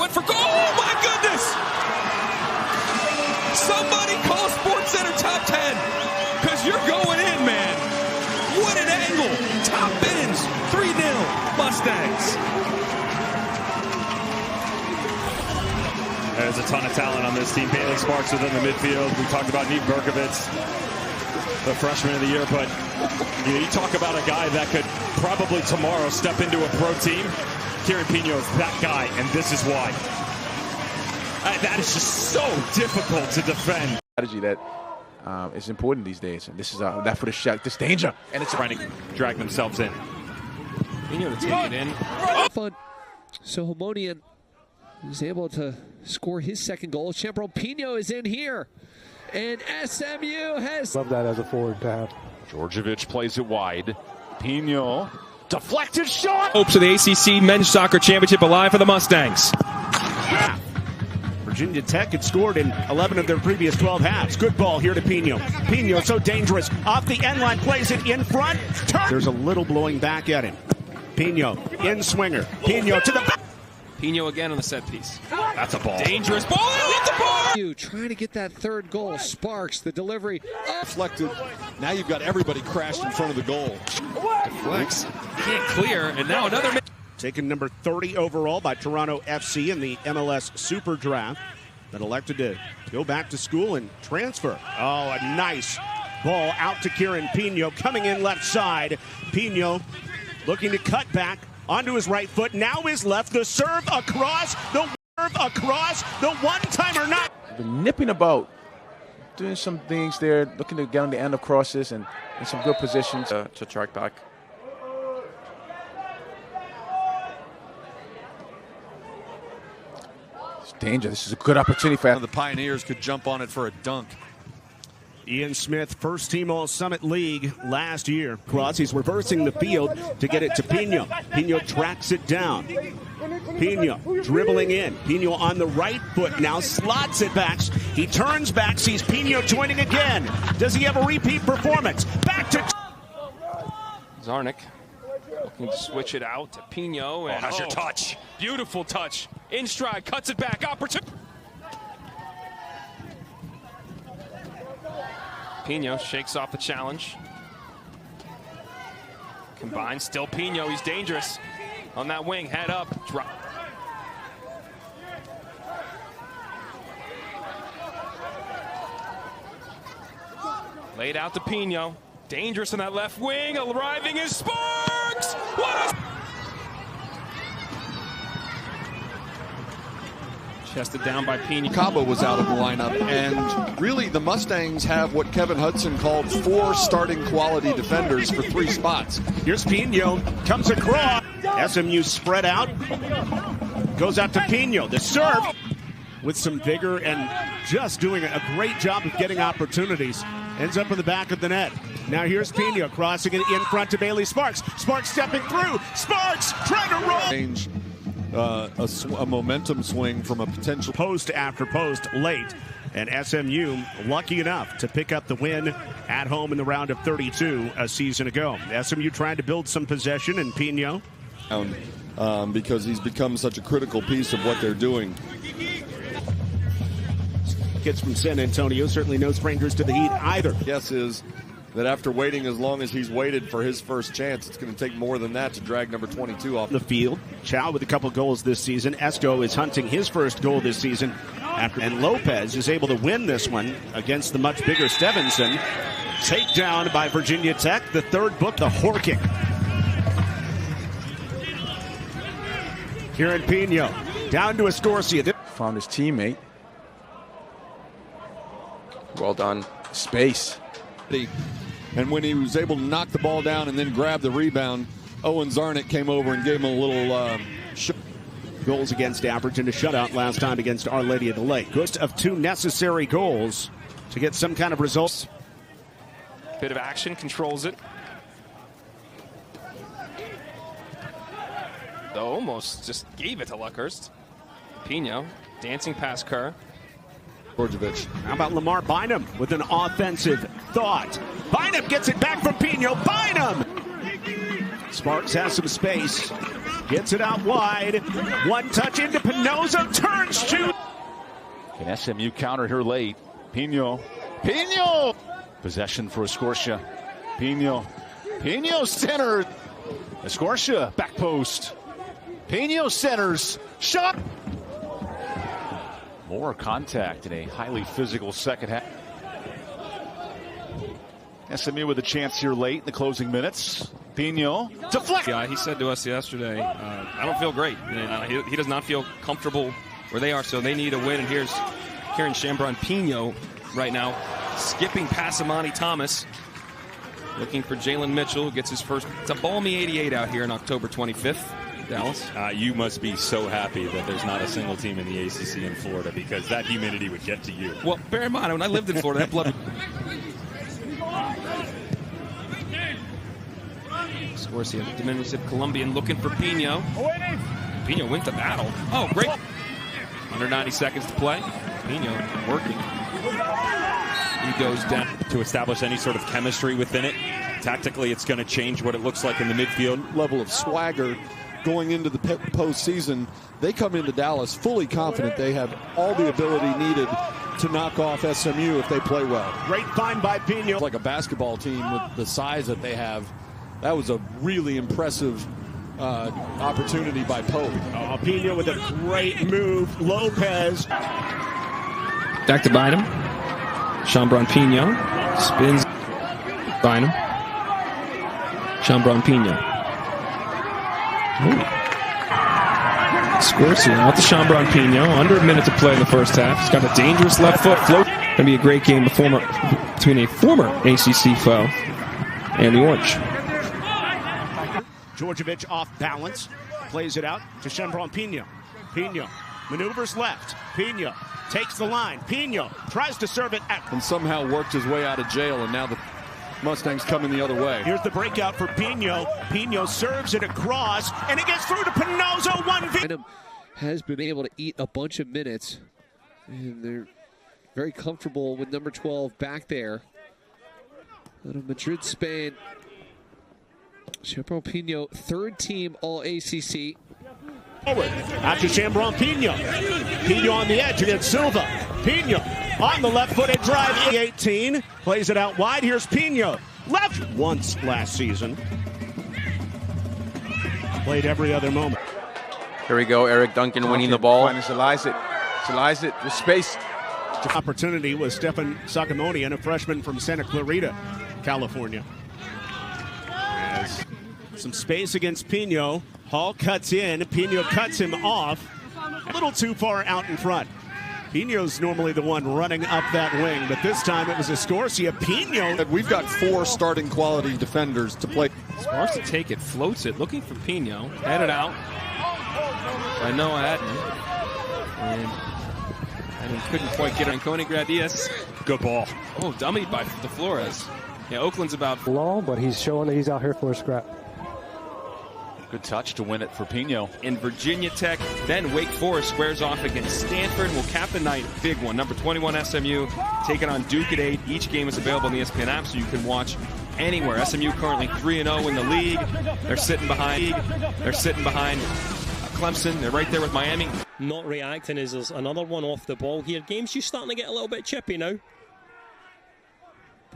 went for goal. Oh, my goodness! Somebody call SportsCenter Top 10, because you're going in, man. What an angle. Top bins, 3-0 Mustangs. There's a ton of talent on this team. Bailey Sparks within the midfield. We talked about Nate Berkovitz, the freshman of the year, but you talk about a guy that could probably tomorrow step into a pro team. Kyran Pinho is that guy, and this is why. That is just so difficult to defend. Strategy that is important these days, and this is that for the shot. This danger, and it's trying to drag themselves in. Pinho to take it in. Fun. So Homonian is able to score his second goal. Chambron Pinho is in here, and SMU has. Love that as a forward to have. Georgievich plays it wide. Pinho, deflected shot. Hopes of the ACC Men's Soccer Championship alive for the Mustangs. Virginia Tech had scored in 11 of their previous 12 halves. Good ball here to Pinho. Pinho so dangerous. Off the end line, plays it in front. There's a little blowing back at him. Pinho, in swinger. Pinho to the back. Pinho again on the set piece. That's a ball. Dangerous ball. Hit the bar. Trying to get that third goal. Sparks the delivery. Deflected. Now you've got everybody crashed in front of the goal. Deflects. Can't clear. And now another. Taken number 30 overall by Toronto FC in the MLS Super Draft, but elected to go back to school and transfer. Oh, a nice ball out to Kyran Pinho, coming in left side. Pinho looking to cut back onto his right foot. Now his left. The serve across. The one-timer not. been nipping about, doing some things there, looking to get on the end of crosses and in some good positions to track back. Danger. This is a good opportunity for The Pioneers could jump on it for a dunk. Ian Smith, first team All-Summit League last year. Cross, he's reversing the field to get it to Pinho. Pinho tracks it down. Pinho dribbling in. Pinho on the right foot now, slots it back. He turns back, sees Pinho joining again. Does he have a repeat performance? Back to Zarnik looking to switch it out to Pinho. And how's your touch? Beautiful touch. In stride, cuts it back. Opportunity. Pinho shakes off the challenge. Combined, still Pinho. He's dangerous on that wing. Head up. Drop. Laid out to Pinho. Dangerous in that left wing. Arriving is Sparks. What a... Chested down by Pinho. Cabo was out of the lineup, and really the Mustangs have what Kevin Hudson called 4 starting quality defenders for 3 spots. Here's Pinho, comes across. SMU spread out. Goes out to Pinho. The serve with some vigor and just doing a great job of getting opportunities. Ends up in the back of the net. Now here's Pinho crossing it in front to Bailey Sparks. Sparks stepping through. Sparks trying to roll. Change a momentum swing from a potential Post after post late. And SMU lucky enough to pick up the win at home in the round of 32 a season ago. SMU trying to build some possession, and Pinho. Because he's become such a critical piece of what they're doing. Kids from San Antonio, certainly no strangers to the heat either. Guess is that after waiting as long as he's waited for his first chance, it's going to take more than that to drag number 22 off the field. Chow with a couple goals this season. Esco is hunting his first goal this season. And Lopez is able to win this one against the much bigger Stevenson. Takedown by Virginia Tech. The third book, the Horking. Kyran Pinho down to Escorcia. Found his teammate. Well done. Space. And when he was able to knock the ball down and then grab the rebound, Owen Zarnik came over and gave him a little Goals against Appleton, a shutout last time against Our Lady of the Lake. First of 2 necessary goals to get some kind of results. Bit of action, controls it. Though almost just gave it to Luckhurst. Pinho dancing past Kerr. Georgievich. How about Lamar Bynum with an offensive thought? Bynum gets it back from Pinho. Bynum! Sparks has some space. Gets it out wide. One touch into Pinozzo. Turns, shoots. Can SMU counter here late? Pinho. Pinho! Possession for Escortia. Pinho. Pinho center. Escortia, back post. Pinho centers. Shot! More contact in a highly physical second half. SMU with a chance here late in the closing minutes. Pinho. Deflect! Yeah, he said to us yesterday, I don't feel great. He does not feel comfortable where they are, so they need a win. And here's Kyran Chambron Pinho right now, skipping past Amani Thomas, looking for Jalen Mitchell, who gets his first. It's a balmy 88 out here on October 25th, Dallas. You must be so happy that there's not a single team in the ACC in Florida, because that humidity would get to you. Well, bear in mind, when I lived in Florida, that blood. Scorsia, the diminutive Colombian, looking for Pinho. Pinho went to battle. Oh, great. Under 90 seconds to play. Pinho working. He goes down. To establish any sort of chemistry within it, tactically it's going to change what it looks like in the midfield. Level of swagger going into the postseason. They come into Dallas fully confident they have all the ability needed to knock off SMU if they play well. Great find by Pinho. Like a basketball team with the size that they have. That was a really impressive opportunity by Pope. Oh, Pinho with a great move. Lopez. Back to Bynum. Chambron Pinho spins. Bynum. Chambron Pinho. Scorsia out to Chambron Pinho. Under a minute to play in the first half. He's got a dangerous left foot float. Going to be a great game between a former ACC foe and the Orange. Georgievich off balance. Plays it out to Chambron Pinho. Pinho maneuvers left. Pinho takes the line. Pinho tries to serve it out. And somehow worked his way out of jail, and now the Mustangs coming the other way. Here's the breakout for Pinho. Pinho serves it across, and it gets through to Pinozzo. 1v. Has been able to eat a bunch of minutes, and they're very comfortable with number 12 back there. Out of Madrid, Spain. Chambron Pinho, third team All-ACC. Forward. Out to Chambron Pinho. Pinho on the edge against Silva. Pinho on the left-footed drive. 18 plays it out wide. Here's Pinho. Left once last season. Played every other moment. Here we go, Eric Duncan winning the ball. Finally Elias it with space. Opportunity was Stefan Sakamonian, a freshman from Santa Clarita, California. As some space against Pinho. Hall cuts in. Pinho cuts him off. A little too far out in front. Pinho's normally the one running up that wing, but this time it was Escorsia. Pinho. We've got 4 starting quality defenders to play. Sparks to take it, floats it, looking for Pinho. Headed out by Noah Adden. And Adden couldn't quite get on Koenig Gradius. Good ball. Oh, dummied by De Flores. Yeah, Oakland's about long, but he's showing that he's out here for a scrap. Good touch to win it for Pinho. in Virginia Tech. Then Wake Forest squares off against Stanford. Will cap the night. Big one. Number 21 SMU taking on Duke at 8. Each game is available on the ESPN app, so you can watch anywhere. SMU currently 3-0 in the league. They're sitting behind. Clemson. They're right there with Miami. Not reacting is there's another one off the ball here. Game's just starting to get a little bit chippy now.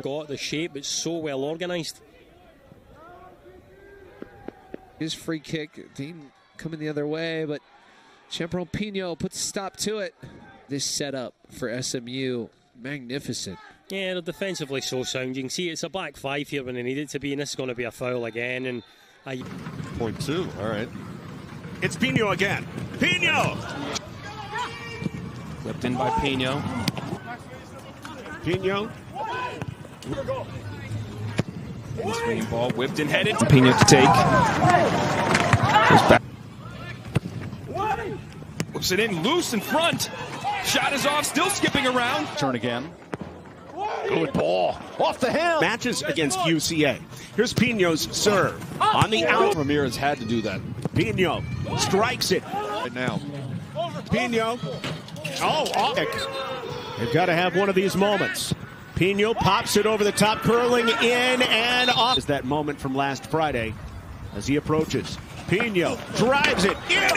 Got the shape, it's so well organised. His free kick, Dean coming the other way, but Chambron Pinho puts a stop to it. This setup for SMU, magnificent. Yeah, they're defensively so sound. You can see it's a back 5 here when they need it to be, and this is going to be a foul again. And Point 2, all right. It's Pinho again. Pinho! Flipped in by Pinho. Pinho. Swinging ball, whipped and headed. Pinho to take. Goes back. Whips it in, loose in front. Shot is off, still skipping around. Turn again. Good ball. Off the hem. Matches against UCA. Here's Pinho's serve. On the out. Ramirez had to do that. Pinho strikes it. Right now. Pinho. Oh, they've got to have one of these moments. Pinho pops it over the top, curling in and off. Is that moment from last Friday as he approaches. Pinho drives it in.